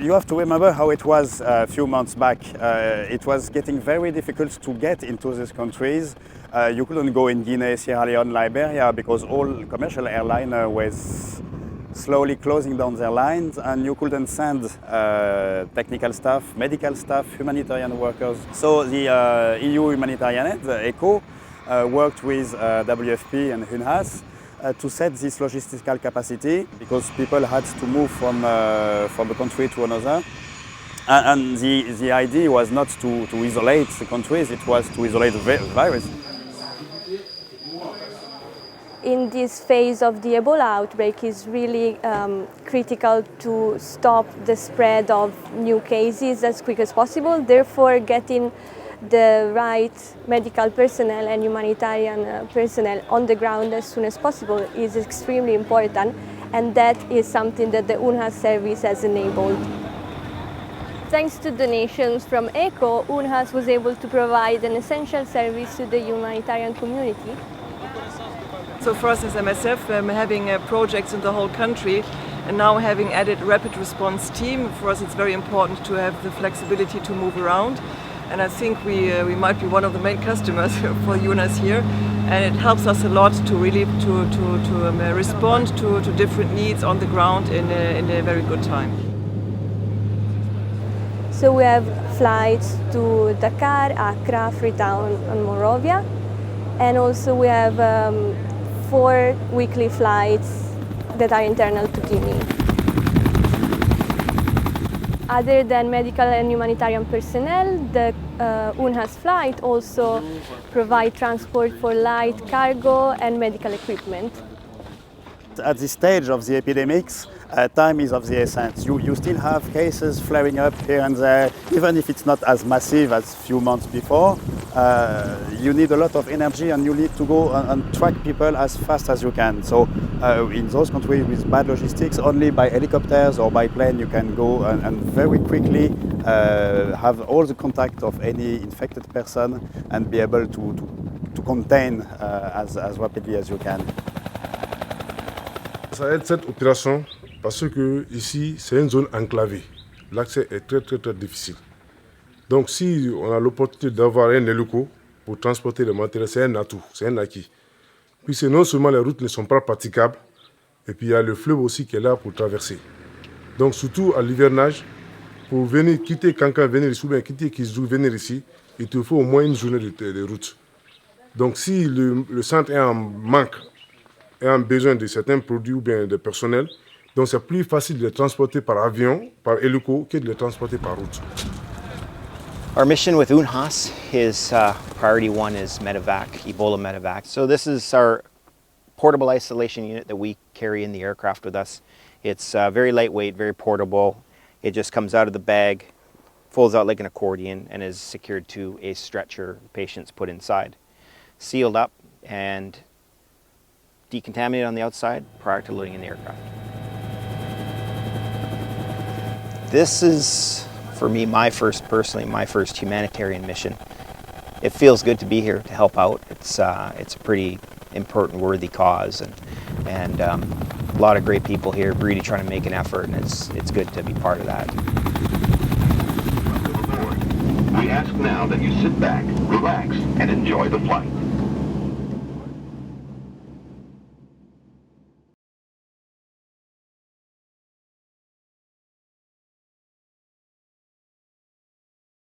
you have to remember how it was a few months back. It was getting very difficult to get into these countries. You couldn't go in Guinea, Sierra Leone, Liberia because all commercial airlines were slowly closing down their lines, and you couldn't send technical staff, medical staff, humanitarian workers. So the EU Humanitarian, the ECHO, worked with WFP and UNHAS to set this logistical capacity because people had to move from a country to another. And the idea was not to isolate the countries, it was to isolate the virus. In this phase of the Ebola outbreak, is really critical to stop the spread of new cases as quick as possible. Therefore, getting the right medical personnel and humanitarian personnel on the ground as soon as possible is extremely important, and that is something that the UNHAS service has enabled. Thanks to donations from ECHO, UNHAS was able to provide an essential service to the humanitarian community. So for us as MSF, having projects in the whole country and now having added rapid response team, for us it's very important to have the flexibility to move around. And I think we might be one of the main customers for UNHAS here, and it helps us a lot to really respond to different needs on the ground in a very good time. So we have flights to Dakar, Accra, Freetown and Monrovia, and also we have 4 weekly flights that are internal to Guinea. Other than medical and humanitarian personnel, the UNHAS flight also provide transport for light cargo and medical equipment. At this stage of the epidemics, time is of the essence. You still have cases flaring up here and there, even if it's not as massive as a few months before. You need a lot of energy and you need to go and track people as fast as you can. So in those countries with bad logistics, only by helicopters or by plane you can go and very quickly have all the contact of any infected person and be able to contain as rapidly as you can. Ça aide cette opération parce que ici c'est une zone enclavée. L'accès est très difficile. Donc si on a l'opportunité d'avoir un hélico pour transporter le matériel, c'est un atout, c'est un acquis. Puis c'est non seulement les routes ne sont pas praticables, et puis il y a le fleuve aussi qui est là pour traverser. Donc surtout à l'hivernage, pour venir quitter Kankan, venir ici, ou bien quitter Kizou, venir ici, il te faut au moins une journée de route. Donc si le centre est en manque, et en besoin de certains produits ou bien de personnel, donc c'est plus facile de les transporter par avion, par hélico, que de les transporter par route. Our mission with UNHAS is priority 1 is medevac, Ebola medevac. So this is our portable isolation unit that we carry in the aircraft with us. It's very lightweight, very portable. It just comes out of the bag, folds out like an accordion, and is secured to a stretcher patients put inside. Sealed up and decontaminated on the outside prior to loading in the aircraft. This is, for me, personally my first humanitarian mission. It feels good to be here to help out. It's a pretty important, worthy cause, and a lot of great people here really trying to make an effort, and it's good to be part of that. We ask now that you sit back, relax, and enjoy the flight.